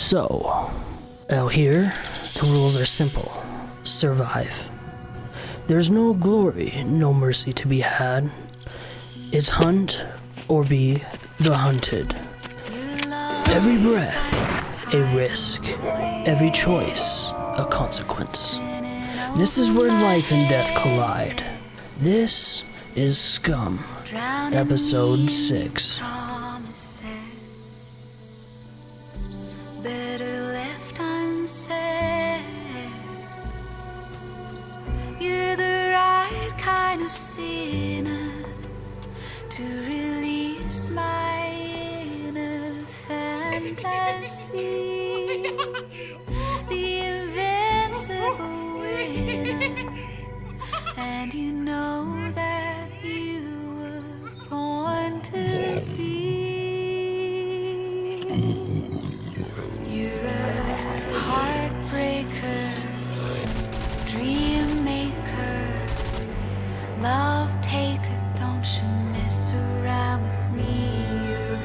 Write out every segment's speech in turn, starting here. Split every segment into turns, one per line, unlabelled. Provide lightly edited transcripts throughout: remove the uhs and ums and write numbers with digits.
So, out here, the rules are simple. Survive. There's no glory, no mercy to be had. It's hunt or be the hunted. Every breath, a risk. Every choice, a consequence. This is where life and death collide. This is SCUM, episode 6.
You're the right kind of sinner to release my inner fantasy. The invincible winner, and you know that you were born to be. You're a heartbreaker, dream maker, love taker. Don't you mess around with me. You're a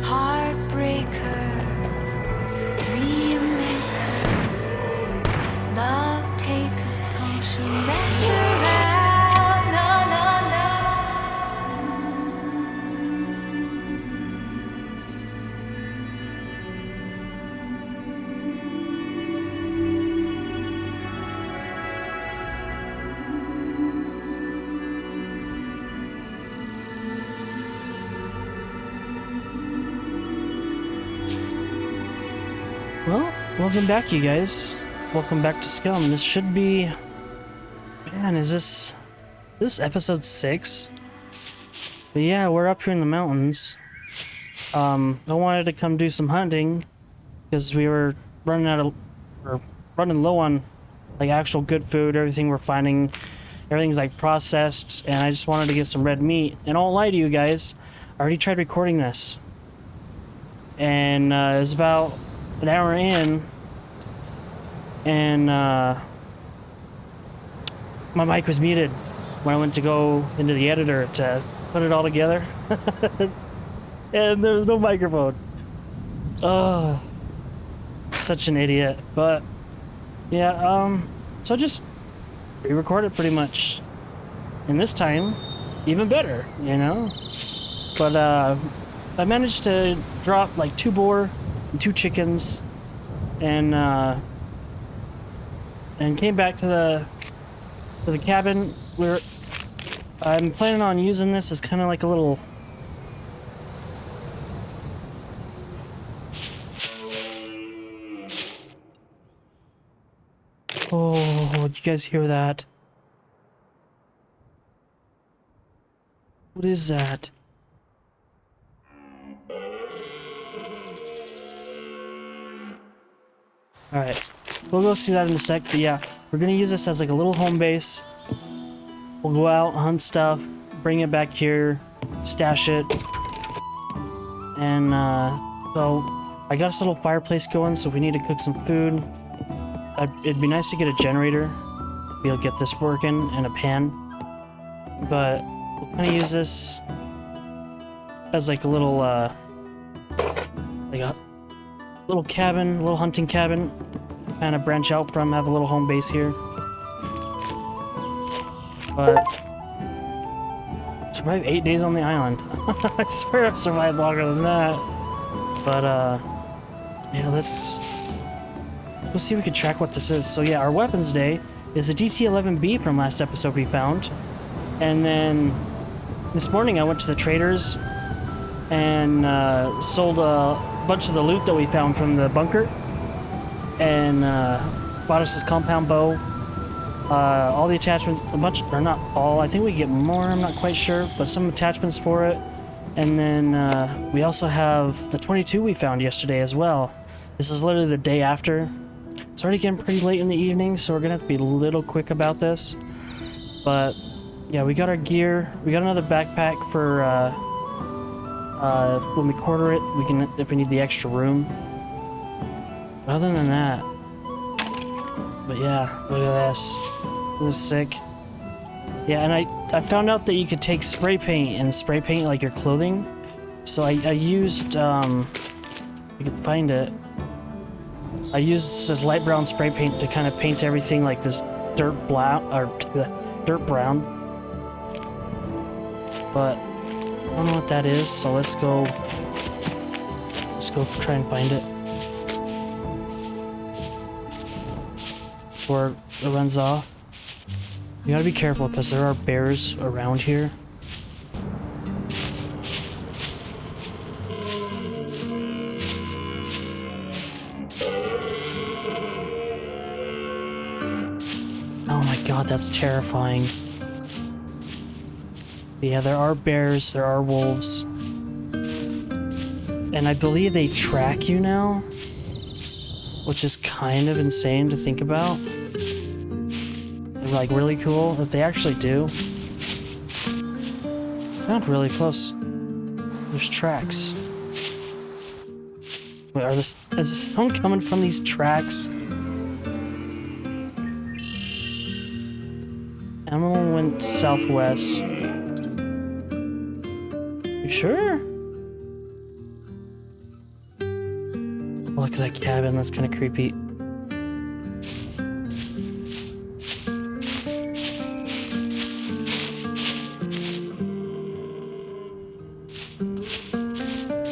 heartbreaker, dream maker, love taker. Don't you mess around. No, no, no.
Well, welcome back, you guys. Welcome back to SCUM. This should be... Man, is this episode 6? But yeah, we're up here in the mountains. I wanted to come do some hunting because we were running low on like actual good food. Everything we're finding, everything's like processed, and I just wanted to get some red meat. And I won't lie to you guys, I already tried recording this, and it was about an hour in, and my mic was muted when I went to go into the editor to put it all together. And there was no microphone. Oh, such an idiot. But yeah, so I just re-record it pretty much, and this time even better, you know. But I managed to drop like 2 boar and 2 chickens, and came back to the cabin. I'm planning on using this as kind of like a little... Oh, did you guys hear that? What is that? Alright, we'll go see that in a sec, but yeah, we're gonna use this as like a little home base. We'll go out, hunt stuff, bring it back here, stash it. And so I got this little fireplace going, so if we need to cook some food, it'd be nice to get a generator to be able to get this working, and a pan. But we'll kind of use this as like a little like a little cabin, a little hunting cabin, kind of branch out from, have a little home base here. But survived 8 days on the island. I swear I've survived longer than that. But yeah, let's see if we can track what this is. So yeah, our weapons today is a DT-11B from last episode we found. And then this morning I went to the traders and sold a bunch of the loot that we found from the bunker, and bought us this compound bow, all the attachments, a bunch, or not all, I think we get more, I'm not quite sure, but some attachments for it. And then we also have the 22 we found yesterday as well. This is literally the day after. It's already getting pretty late in the evening, so we're gonna have to be a little quick about this. But yeah, we got our gear. We got another backpack for when we quarter it, we can, if we need the extra room. But other than that, but yeah, look at this. This is sick. Yeah, and I found out that you could take spray paint and spray paint like your clothing. So I used, I could find it. I use this light brown spray paint to kind of paint everything like this dirt brown, dirt brown. But I don't know what that is, so let's go try and find it before it runs off. You gotta be careful because there are bears around here. Oh my god, that's terrifying. Yeah, there are bears, there are wolves. And I believe they track you now, which is kind of insane to think about. They're like really cool if they actually do. Sound really close. There's tracks. Wait, is the sound coming from these tracks? Animal went southwest. You sure? Look at that cabin, that's kind of creepy.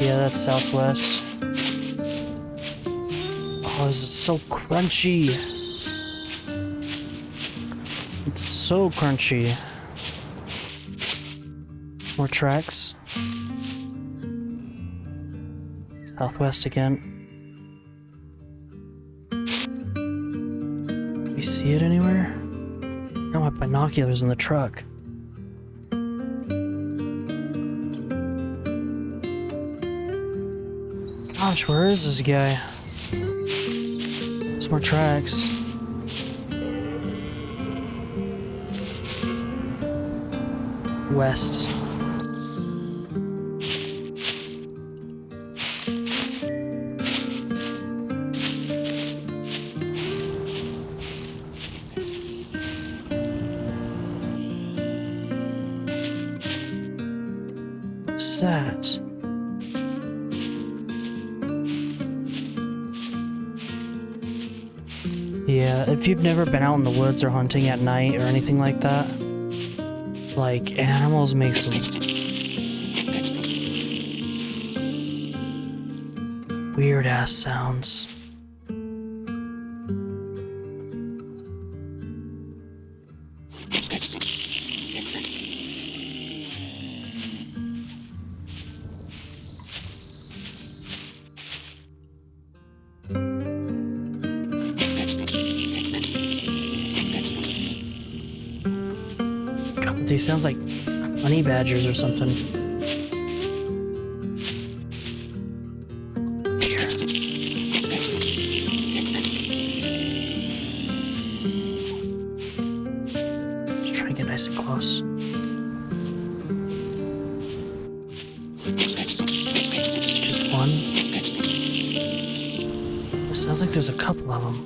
Yeah, that's southwest. Oh, this is so crunchy. It's so crunchy. More tracks. Southwest again. You see it anywhere? Got my binoculars in the truck. Gosh, where is this guy? There's more tracks. West. What's that? Yeah, if you've never been out in the woods or hunting at night or anything like that, like, animals make some weird-ass sounds. He sounds like honey badgers or something. Deer. Just try and get nice and close. It's just one. It sounds like there's a couple of them.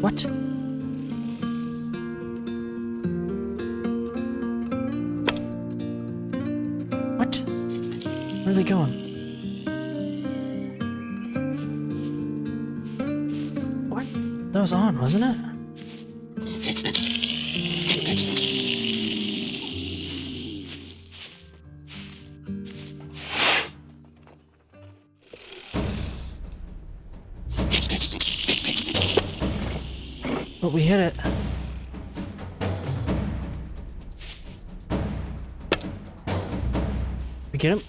What? What? Where are they going? What? That was on, wasn't it? But we hit it. We get him?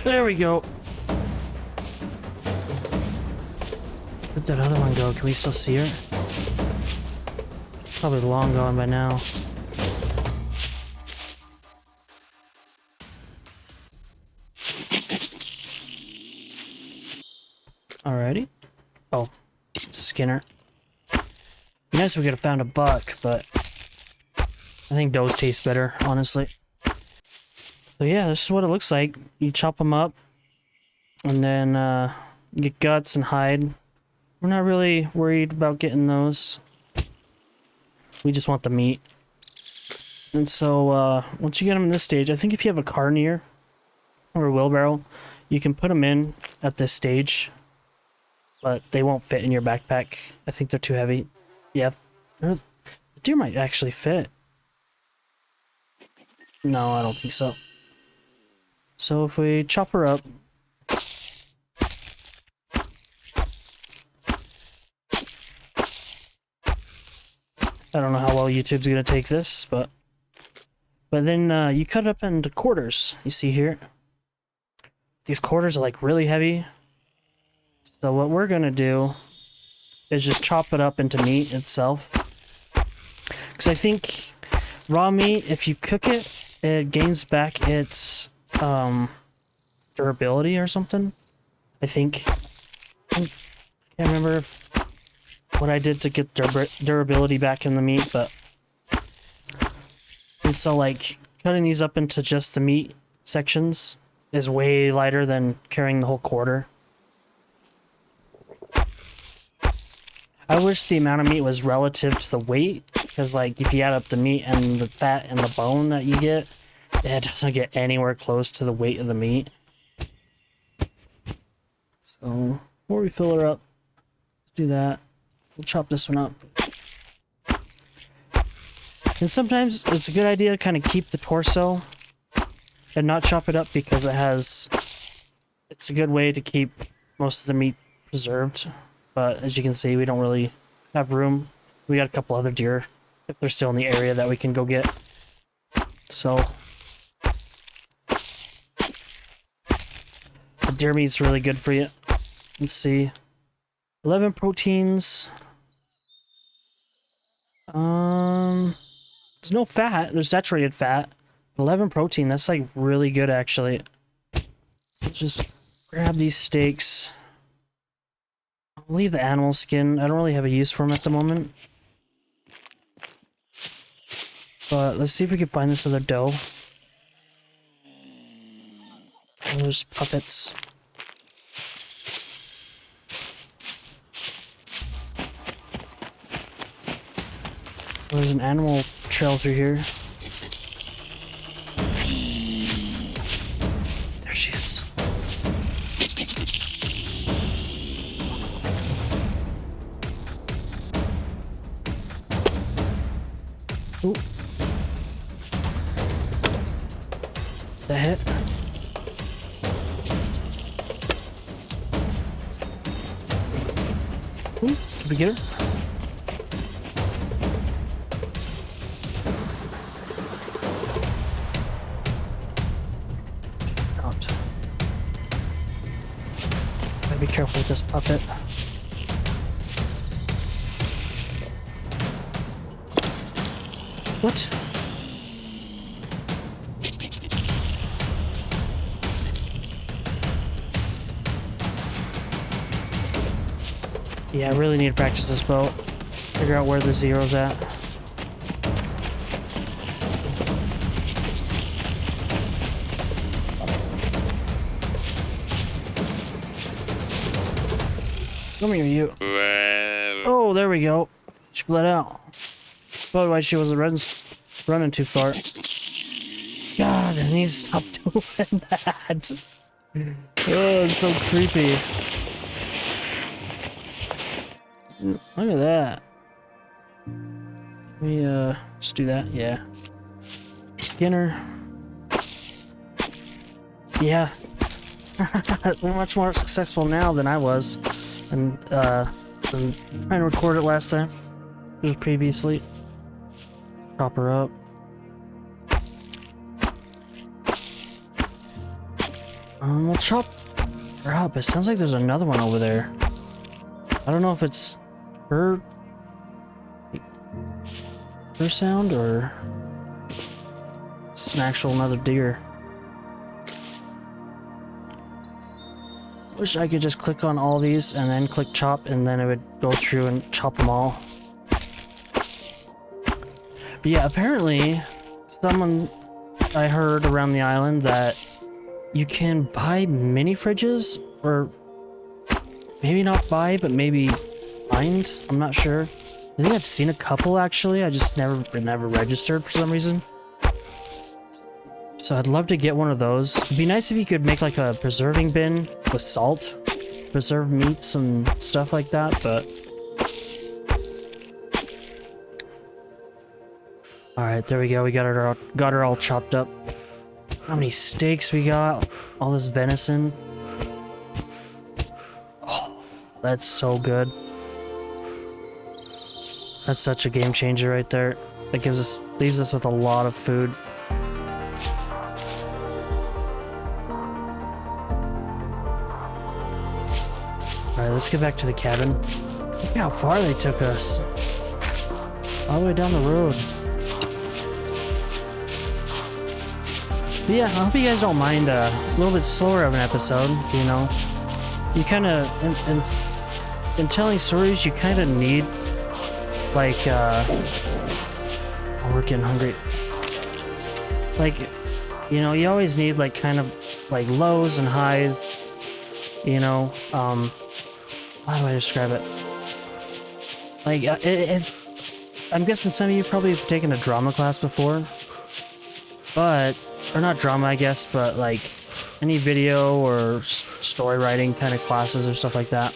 There we go. Where'd that other one go? Can we still see her? Probably long gone by now. Alrighty. Oh, Skinner. Nice if we could have found a buck, but I think those taste better, honestly. So yeah, this is what it looks like. You chop them up, and then you get guts and hide, We're not really worried about getting those. We just want the meat. And so, once you get them in this stage, I think if you have a car near, or a wheelbarrow, you can put them in at this stage. But they won't fit in your backpack. I think they're too heavy. Yeah, the deer might actually fit. No, I don't think so. So if we chop her up... I don't know how well YouTube's gonna take this, but then you cut it up into quarters. You see here? These quarters are like really heavy. So what we're gonna do is just chop it up into meat itself. Because I think raw meat, if you cook it, it gains back its durability or something. I think. I can't remember what I did to get durability back in the meat, but... And so, like, cutting these up into just the meat sections is way lighter than carrying the whole quarter. I wish the amount of meat was relative to the weight, because, like, if you add up the meat and the fat and the bone that you get, it doesn't get anywhere close to the weight of the meat. So, before we fill her up, let's do that. We'll chop this one up. And sometimes it's a good idea to kind of keep the torso and not chop it up because it's a good way to keep most of the meat preserved. But as you can see, we don't really have room. We got a couple other deer, if they're still in the area, that we can go get. So the deer meat's really good for you. Let's see. 11 proteins. There's no fat. There's saturated fat. 11 protein. That's like really good, actually. So just grab these steaks. I'll leave the animal skin. I don't really have a use for them at the moment. But let's see if we can find this other dough. Oh, there's puppets. There's an animal trail through here. There she is. Ooh. That hit. Ooh, did we get her? Be careful with this puppet. What? Yeah, I really need to practice this boat. Figure out where the zero's at. Come here, you. Oh, there we go. She bled out. Otherwise, she wasn't running too far. God, I need to stop doing that. Oh, it's so creepy. Look at that. Can we, just do that? Yeah. Skinner. Yeah. We're much more successful now than I was. And, trying to record it last time. Just previously. Chop her up. We'll chop her up. It sounds like there's another one over there. I don't know if it's her sound or it's an actual another deer. Wish I could just click on all these and then click chop and then it would go through and chop them all. But yeah, apparently someone I heard around the island that you can buy mini fridges, or maybe not buy, but maybe find. I'm not sure. I think I've seen a couple actually. I just never registered for some reason. So I'd love to get one of those. It'd be nice if you could make like a preserving bin with salt, preserved meats and stuff like that, but... Alright, there we go. We got her all chopped up. How many steaks we got? All this venison. Oh, that's so good. That's such a game changer right there. That leaves us with a lot of food. Alright, let's get back to the cabin. Look how far they took us. All the way down the road. But yeah, I hope you guys don't mind a little bit slower of an episode, you know. You kind of, in telling stories, you kind of need, like, oh, we're getting hungry. Like, you know, you always need, like, kind of, like, lows and highs, you know, how do I describe it? Like, I'm guessing some of you probably have taken a drama class before, but, or not drama, I guess, but like any video or story writing kind of classes or stuff like that.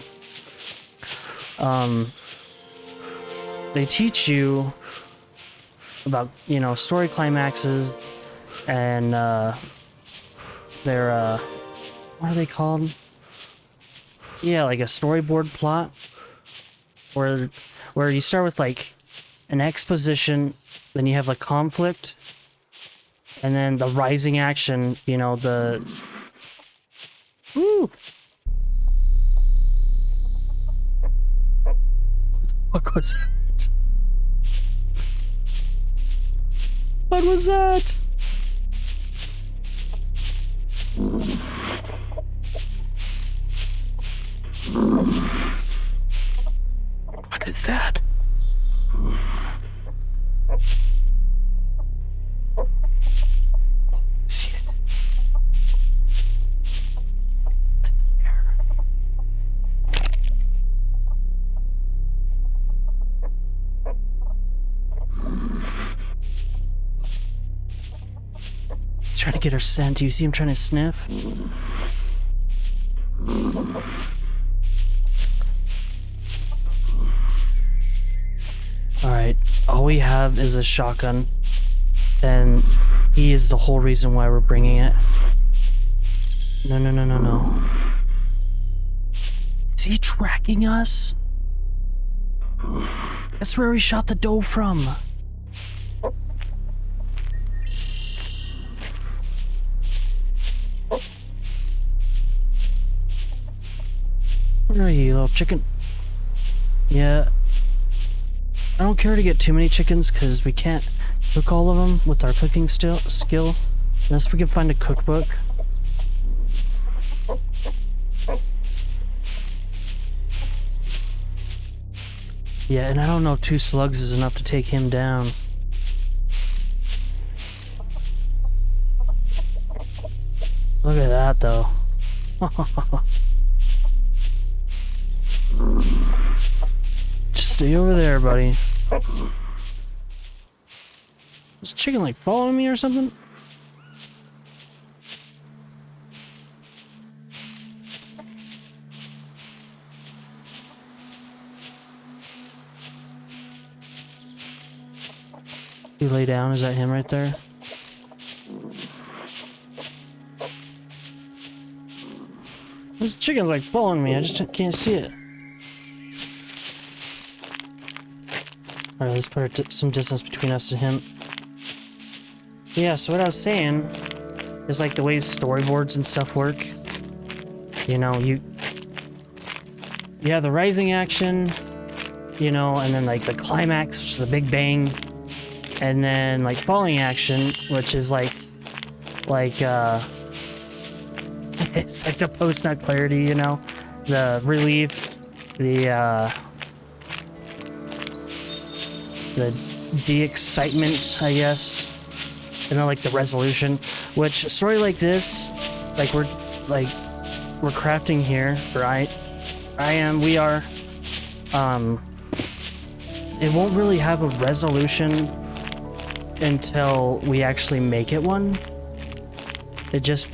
They teach you about, you know, story climaxes and their, what are they called? Yeah, like a storyboard plot, where you start with like an exposition, then you have like conflict, and then the rising action. You know, the woo. What was that? What was that? What is that? See it. He's trying to get her scent. Do you see him trying to sniff? Alright, all we have is a shotgun, and he is the whole reason why we're bringing it. No, no, no, no, no. Is he tracking us? That's where we shot the doe from. Where are you, little chicken? Yeah. I don't care to get too many chickens because we can't cook all of them with our cooking skill unless we can find a cookbook. Yeah, and I don't know if 2 slugs is enough to take him down. Look at that, though. Just stay over there, buddy. Is the chicken like following me or something? You lay down, is that him right there? This chicken's like following me, I just can't see it. Alright, let's put some distance between us and him. Yeah, so what I was saying is like the way storyboards and stuff work. You know, you have the rising action, you know, and then like the climax, which is the big bang, and then like falling action, which is like it's like the post-nut clarity, you know, the relief, the de-excitement, I guess, and then like the resolution. Which a story like this, like we're crafting here, or we are, it won't really have a resolution until we actually make it one. It just,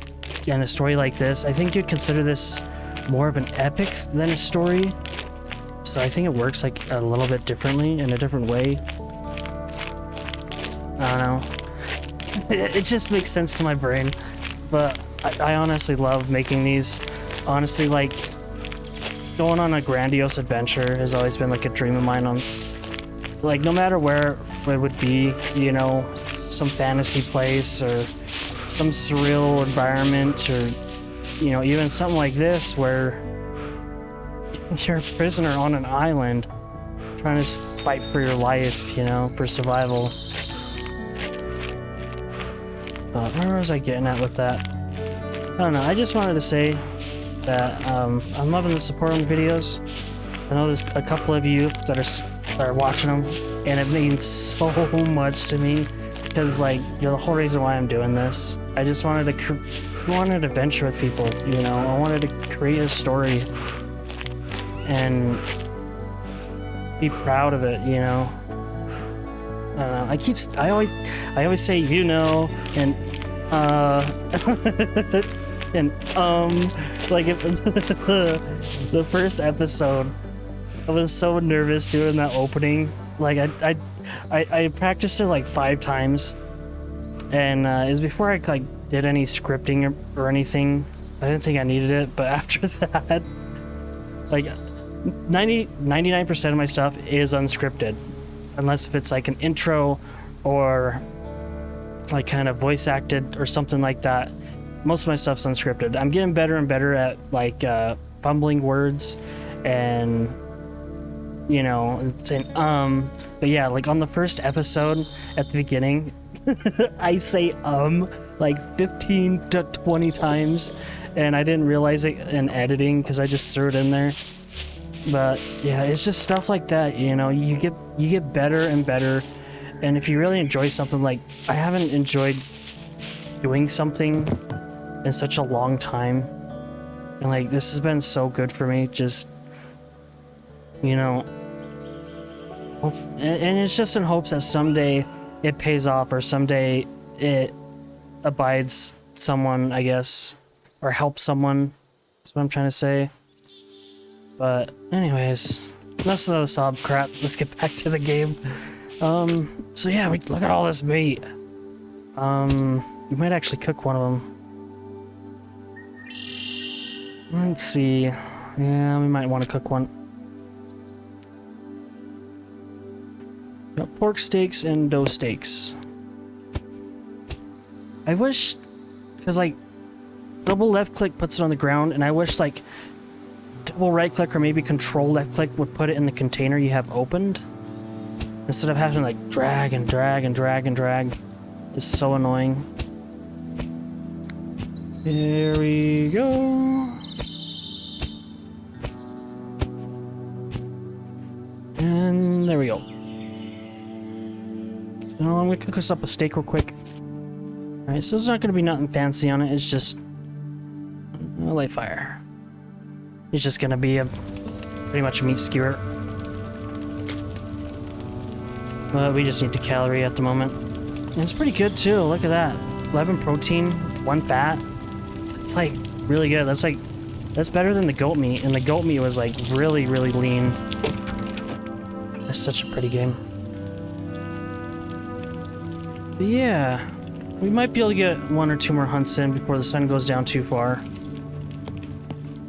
in a story like this, I think you'd consider this more of an epic than a story. So I think it works like a little bit differently, in a different way. I don't know. It just makes sense to my brain. But I honestly love making these. Honestly, like, going on a grandiose adventure has always been like a dream of mine. On, like, no matter where it would be, you know, some fantasy place or some surreal environment, or, you know, even something like this where you're a prisoner on an island trying to fight for your life, you know, for survival. Where was I getting at with that? I don't know. I just wanted to say that I'm loving the support on the videos. I know there's a couple of you that are watching them, and it means so much to me because, like, you're the whole reason why I'm doing this. I just wanted to adventure with people, you know. I wanted to create a story and be proud of it, you know. I always say, you know, and and like, if the first episode, I was so nervous doing that opening. Like, I practiced it like 5 times, and it was before I like did any scripting or anything. I didn't think I needed it, but after that, like 99% of my stuff is unscripted, unless if it's like an intro or like kind of voice acted or something like that. Most of my stuff's unscripted. I'm getting better and better at like fumbling words and, you know, saying but yeah, like on the first episode at the beginning, I say like 15 to 20 times, and I didn't realize it in editing because I just threw it in there. But yeah, it's just stuff like that, you know. You get better and better, and if you really enjoy something, like, I haven't enjoyed doing something in such a long time, and like, this has been so good for me, just, you know. And it's just in hopes that someday it pays off, or someday it abides someone, I guess, or helps someone. That's what I'm trying to say. But anyways, enough of the sob crap. Let's get back to the game. So yeah, look at all this meat. We might actually cook one of them. Let's see. Yeah, we might want to cook one. Got pork steaks and dough steaks. I wish, because like, double left click puts it on the ground, and I wish like double right click or maybe control left click would put it in the container you have opened, instead of having to like drag and drag and drag and drag. It's so annoying. There we go. And there we go. So I'm gonna cook us up a steak real quick. Alright, so there's not gonna be nothing fancy on it, it's just a light fire. It's just gonna be pretty much a meat skewer. But we just need the calorie at the moment. And it's pretty good too, look at that. 11 protein, 1 fat. It's like really good. That's better than the goat meat, and the goat meat was like really, really lean. It's such a pretty game. But yeah, we might be able to get 1 or 2 more hunts in before the sun goes down too far.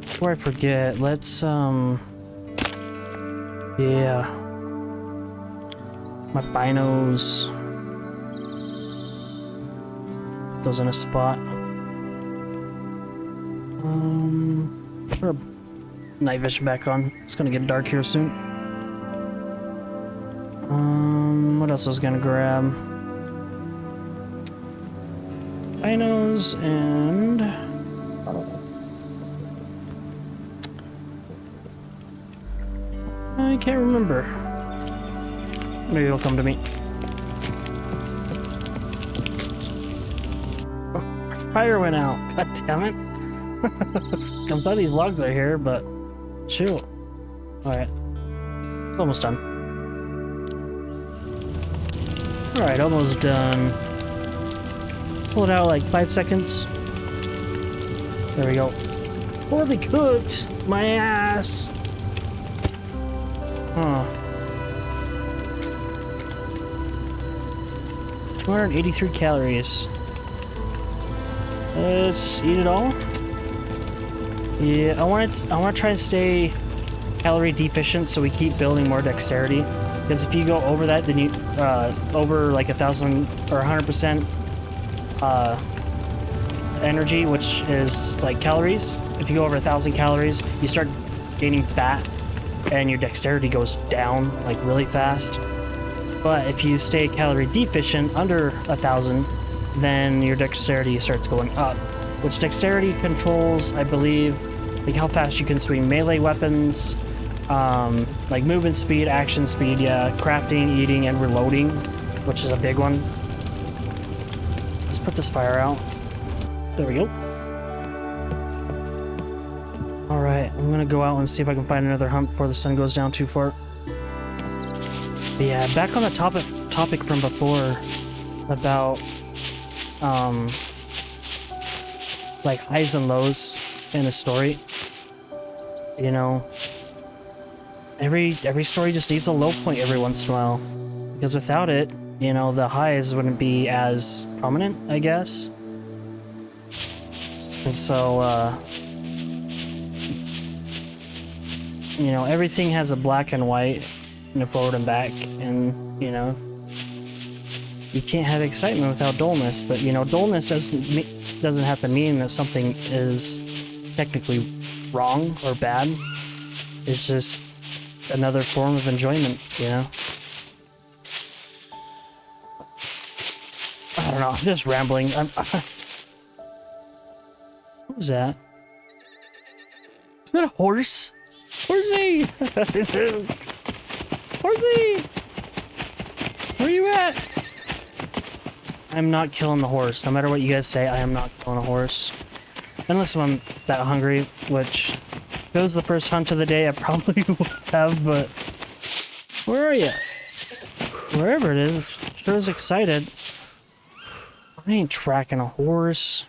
Before I forget, let's yeah, my binos, put those in a spot. Put a night vision back on. It's gonna get dark here soon. What else I was gonna grab? Binos and I can't remember. Maybe it'll come to me. Oh, our fire went out. God damn it. I thought these logs are here, but shoot. Alright. It's almost done. Alright, almost done. Pull it out like 5 seconds. There we go. Poorly cooked! My ass! Huh. 283 calories. Let's eat it all. Yeah, I want to try and stay calorie deficient so we keep building more dexterity. Because if you go over that, then you over like 1,000 or 100% energy, which is like calories. If you go over 1,000 calories, you start gaining fat, and your dexterity goes down like really fast. But if you stay calorie deficient under 1,000, then your dexterity starts going up. Which dexterity controls, I believe, like how fast you can swing melee weapons, like movement speed, action speed, yeah, crafting, eating, and reloading, which is a big one. Let's put this fire out. There we go. Alright, I'm gonna go out and see if I can find another hunt before the sun goes down too far. But yeah, back on the topic from before about like highs and lows in a story. You know, every story just needs a low point every once in a while, because without it, you know, the highs wouldn't be as prominent, I guess. And so you know, everything has a black and white and a forward and back, and you know, you can't have excitement without dullness. But you know, dullness doesn't have to mean that something is technically wrong or bad. It's just another form of enjoyment, you know. I don't know, I'm just rambling. What was that? Is that a horse? Horsey! Horsey! Where you at? I'm not killing the horse. No matter what you guys say, I am not killing a horse. Unless I'm that hungry, which, if it was the first hunt of the day, I probably would have, but... Where are you? Wherever it is, sure is excited. I ain't tracking a horse.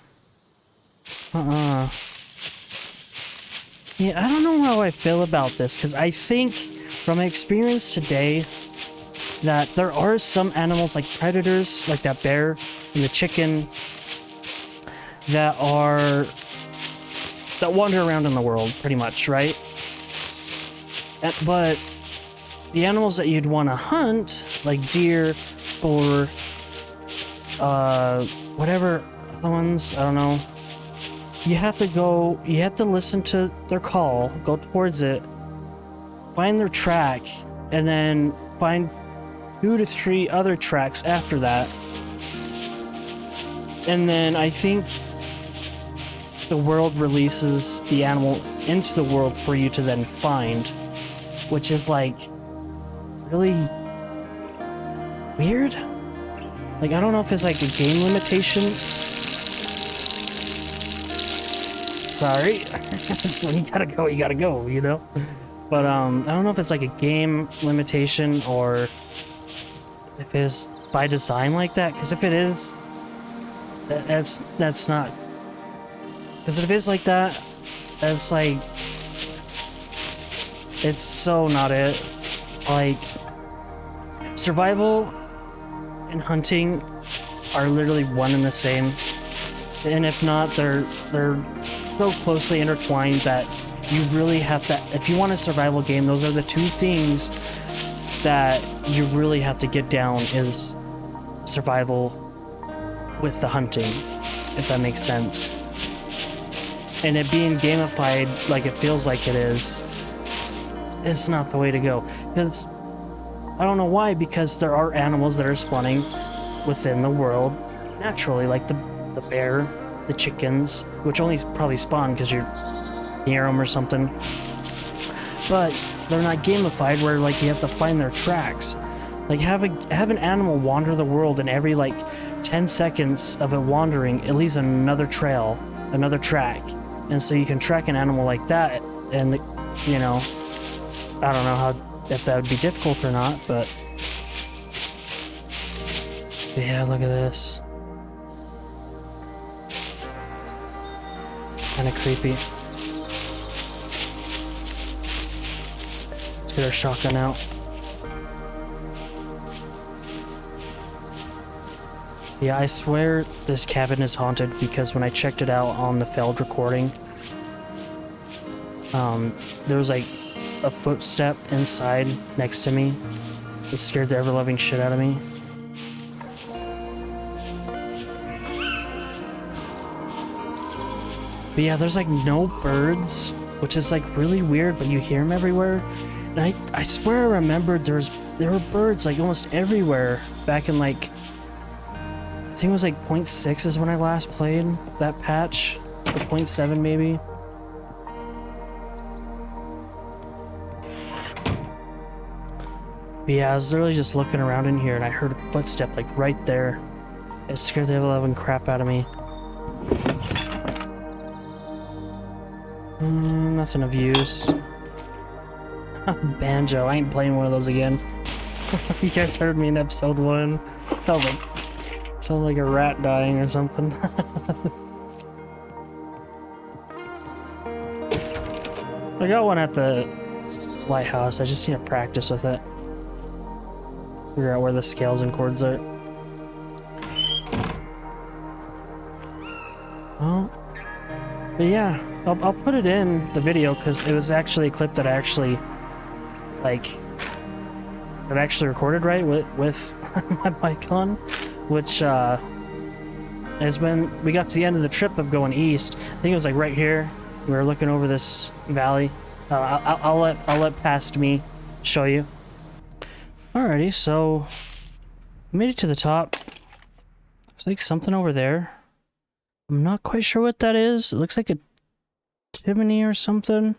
Yeah, I don't know how I feel about this, because I think, from my experience today, that there are some animals like predators, like that bear and the chicken, that wander around in the world, pretty much, right? But the animals that you'd want to hunt, like deer or whatever other ones, I don't know. You have to listen to their call, go towards it, find their track, and then find 2 to 3 other tracks after that. And then I think the world releases the animal into the world for you to then find, which is like really weird. Like, I don't know if it's like a game limitation. Sorry. When you gotta go, you know? But, I don't know if it's like a game limitation or if it's by design like that, because if it is, that's not... Because if it is like that, that's like... It's so not it. Like, survival and hunting are literally one and the same. And if not, they're so closely intertwined that you really have to, if you want a survival game, those are the 2 things that you really have to get down, is survival with the hunting, if that makes sense. And it being gamified like it feels like it is, it's not the way to go. Because, I don't know why, because there are animals that are spawning within the world naturally, like the bear, the chickens, which only probably spawn because you're near them or something. But they're not gamified where like you have to find their tracks. Like have an animal wander the world, and every like 10 seconds of it wandering, it leaves another trail, another track. And so you can track an animal like that, and you know, I don't know if that would be difficult or not, but yeah, look at this. Kind of creepy. Let's get our shotgun out. Yeah, I swear this cabin is haunted because when I checked it out on the failed recording, there was like a footstep inside next to me. It scared the ever-loving shit out of me. But yeah, there's like no birds, which is like really weird, but you hear them everywhere. And I swear I remembered there were birds like almost everywhere back in like, I think it was like 0.6 is when I last played that patch, or 0.7 maybe. But yeah, I was literally just looking around in here and I heard a footstep like right there. It scared the ever-loving crap out of me. Nothing of use. Banjo, I ain't playing one of those again. You guys heard me in episode 1. Sound like a rat dying or something. I got one at the lighthouse. I just need to practice with it. Figure out where the scales and chords are. Well, but yeah, I'll put it in the video because it was actually a clip that I actually recorded right with my mic on, which is when we got to the end of the trip of going east. I think it was like right here. We were looking over this valley. I'll let past me show you. Alrighty, so we made it to the top. There's like something over there. I'm not quite sure what that is. It looks like a chimney or something.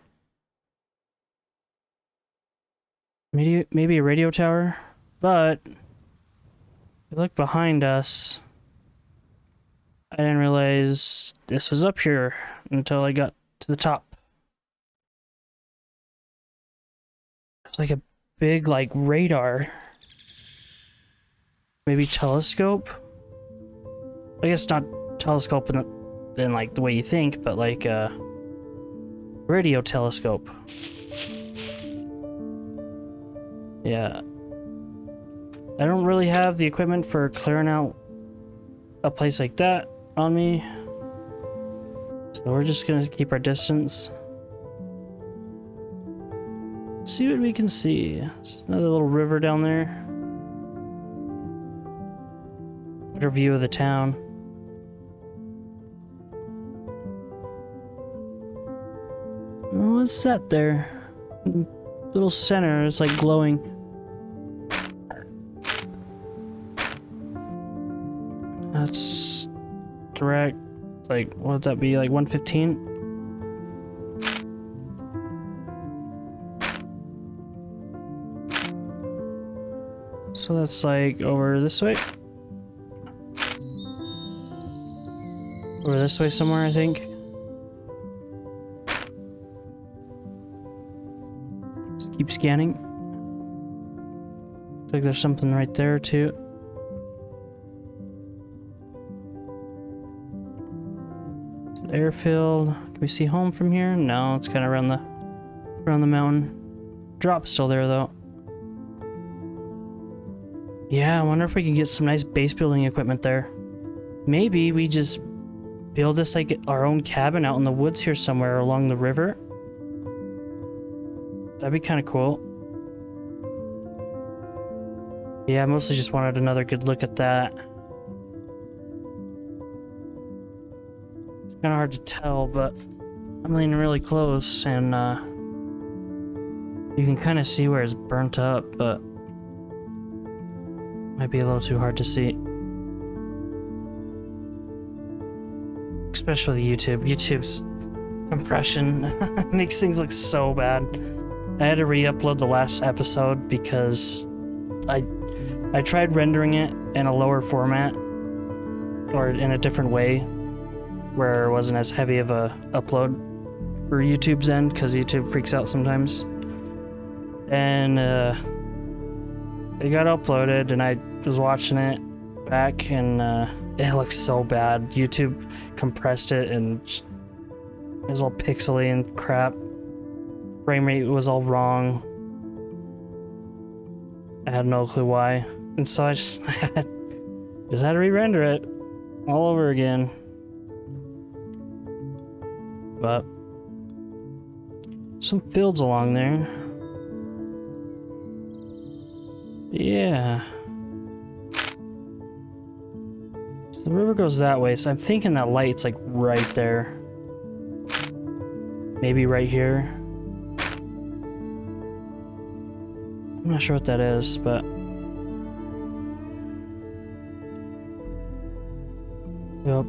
Maybe a radio tower. But if you look behind us, I didn't realize this was up here until I got to the top. It's like a big, like, radar. Maybe telescope? I guess not telescope in like the way you think, but like a radio telescope. Yeah. I don't really have the equipment for clearing out a place like that on me. So we're just gonna keep our distance. See what we can see. There's another little river down there. Better view of the town. What's that there? Little center is like glowing. That's direct. Like, what would that be? Like 115? So that's like over this way. Over this way somewhere, I think. Just keep scanning. Looks like there's something right there too. It's the airfield. Can we see home from here? No, it's kind of around the mountain. Drop's still there though. Yeah, I wonder if we can get some nice base building equipment there. Maybe we just build us like our own cabin out in the woods here somewhere along the river. That'd be kind of cool. Yeah, I mostly just wanted another good look at that. It's kind of hard to tell, but I'm leaning really close and you can kind of see where it's burnt up, but might be a little too hard to see. Especially with YouTube. YouTube's compression makes things look so bad. I had to re-upload the last episode because I tried rendering it in a lower format or in a different way where it wasn't as heavy of a upload for YouTube's end because YouTube freaks out sometimes. and it got uploaded, and I was watching it back, and it looks so bad. YouTube compressed it, and just, it was all pixely and crap. Frame rate was all wrong. I had no clue why, and so I just had to re-render it all over again. But some fields along there. Yeah. So the river goes that way, so I'm thinking that light's like right there. Maybe right here. I'm not sure what that is, but yep.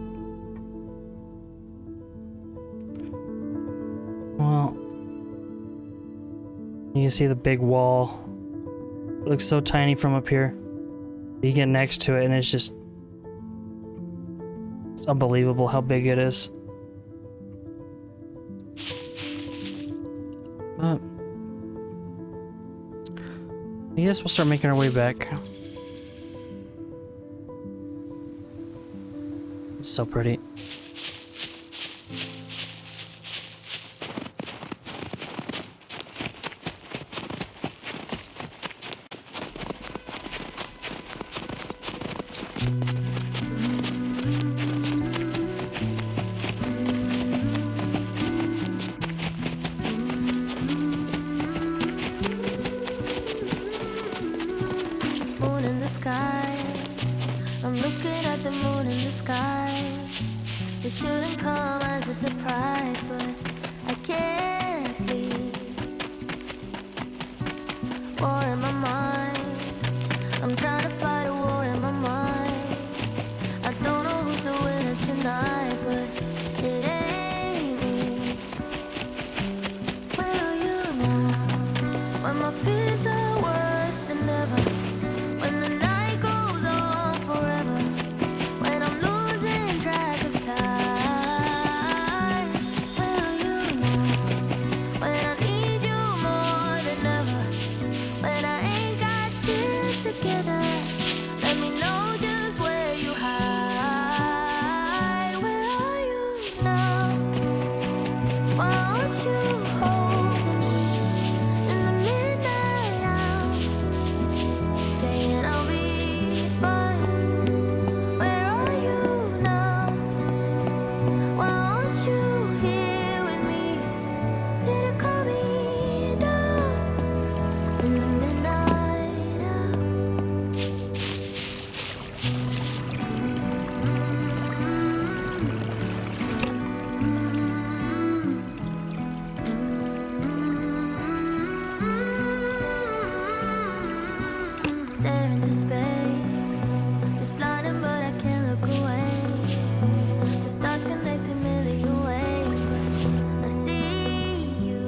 Well, you can see the big wall. It looks so tiny from up here. You get next to it and it's just... it's unbelievable how big it is. But I guess we'll start making our way back. It's so pretty.
Moon in the sky, I'm looking at the moon in the sky. It shouldn't come as a surprise, but I can't sleep. War in my mind, I'm trying to fight a war in my mind. I don't know who's the winner tonight, but it ain't me. Where are you now? When my fears are worse than ever. When the night goes on forever, when I'm losing track of time. Where are you now? When I need you more than ever, when I ain't got shit together, let me know just where you hide. Where are you now? Why aren't you holding me in the midnight hour? Saying I'll be fine. Where are you now? Why aren't you here with me? Here to calm me down in the midnight hour. Stare into space. It's blinding, but I can't look away. The stars connect in million ways, but I see you.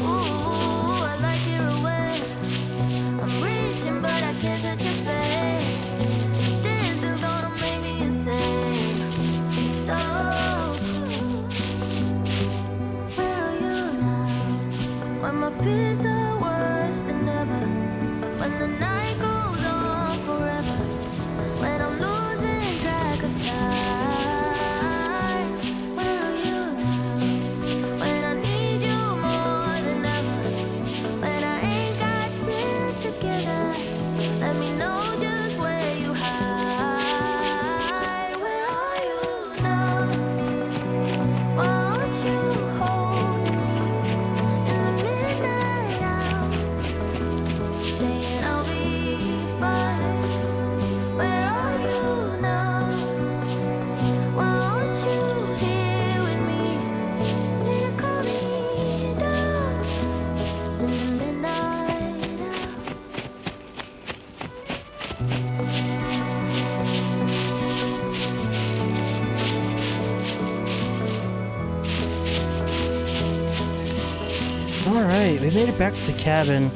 Ooh, I like your way. I'm reaching, but I can't touch your face. This is gonna make me insane. So where are you now? When my fears are worse than ever. When the night goes on forever, when I'm losing track of time. Where are you now? When I need you more than ever, when I ain't got shit together, let me know just where you hide. Where are you now? Why aren't you holding me in the midnight hour? Saying I'll be fine. Where are you now? Why aren't you here with me? Here to calm me down in the midnight hour.
Alright, we made it back to the cabin.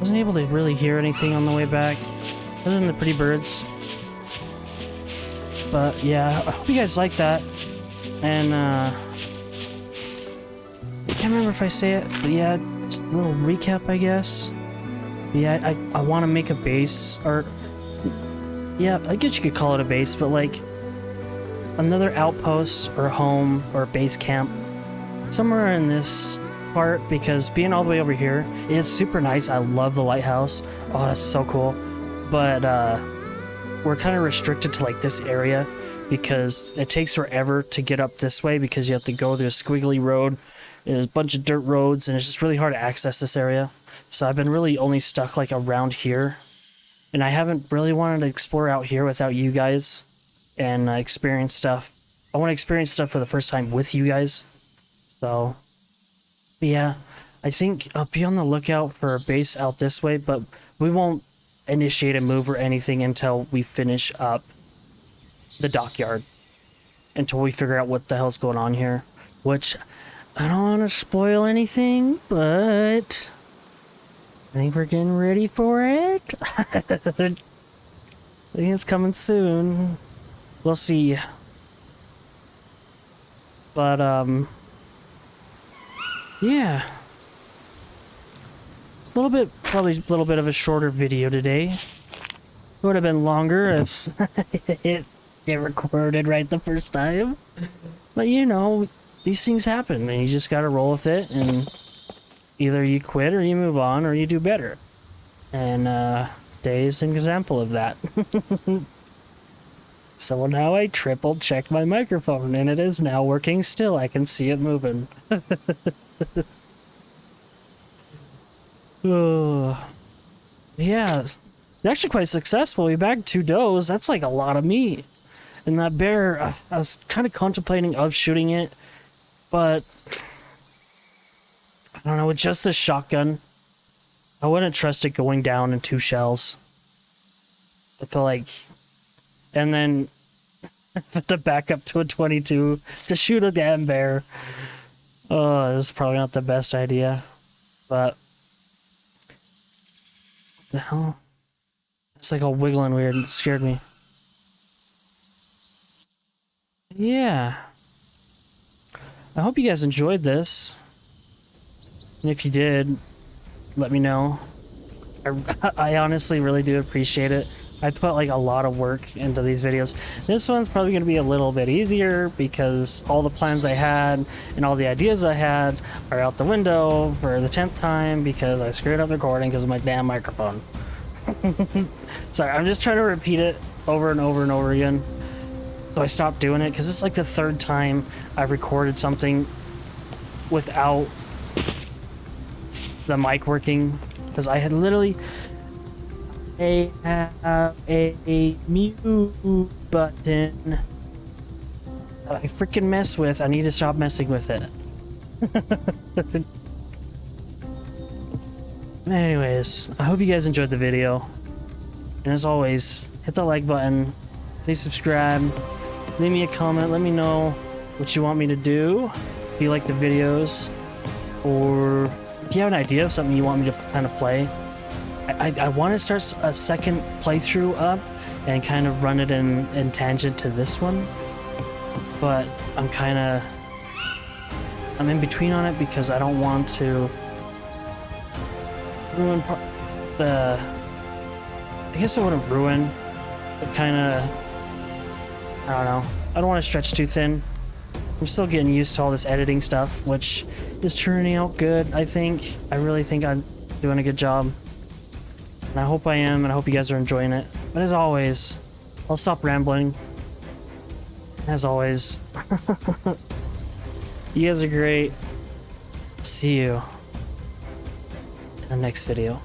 Wasn't able to really hear anything on the way back, other than the pretty birds. But yeah, I hope you guys like that. And can't remember if I say it, but yeah, just a little recap, I guess. Yeah, I want to make a base, or yeah, I guess you could call it a base, but like another outpost or home or base camp somewhere in this part, because being all the way over here is super nice. I love the lighthouse. Oh, that's so cool. But we're kind of restricted to like this area because it takes forever to get up this way because you have to go through a squiggly road. There's a bunch of dirt roads and it's just really hard to access this area. So I've been really only stuck like around here, and I haven't really wanted to explore out here without you guys and experience stuff. I want to experience stuff for the first time with you guys. So yeah, I think I'll be on the lookout for a base out this way, but we won't initiate a move or anything until we finish up the dockyard, until we figure out what the hell's going on here, which I don't want to spoil anything, but I think we're getting ready for it. I think it's coming soon. We'll see. But yeah, it's a little bit, probably a little bit of a shorter video today. It would have been longer if it get recorded right the first time. But you know, these things happen and you just gotta roll with it, and either you quit or you move on or you do better. And today is an example of that. So now I triple checked my microphone and it is now working still. I can see it moving. Yeah, it's actually quite successful. We bagged 2 does. That's like a lot of meat. And that bear, I was kind of contemplating of shooting it, but I don't know, with just a shotgun, I wouldn't trust it going down in 2 shells. I feel like, and then to back up to a 22 to shoot a damn bear. Oh, this is probably not the best idea, but what the hell? It's like all wiggling weird and it scared me. Yeah. I hope you guys enjoyed this. And if you did, let me know. I honestly really do appreciate it. I put like a lot of work into these videos. This one's probably going to be a little bit easier because all the plans I had and all the ideas I had are out the window for the 10th time because I screwed up the recording because of my damn microphone. Sorry, I'm just trying to repeat it over and over and over again. So I stopped doing it because it's like the 3rd time I've recorded something without the mic working, because I had literally have a mute button that I freaking mess with. I need to stop messing with it. Anyways, I hope you guys enjoyed the video, and as always, hit the like button, please subscribe, leave me a comment, let me know what you want me to do, if you like the videos, or if you have an idea of something you want me to kind of play. I want to start a second playthrough up and kind of run it in tangent to this one, but I'm in between on it because I don't want to ruin I guess I wouldn't ruin, but kind of, I don't know, I don't want to stretch too thin. I'm still getting used to all this editing stuff, which is turning out good, I think. I really think I'm doing a good job. And I hope I am, and I hope you guys are enjoying it. But as always, I'll stop rambling. As always, you guys are great. See you in the next video.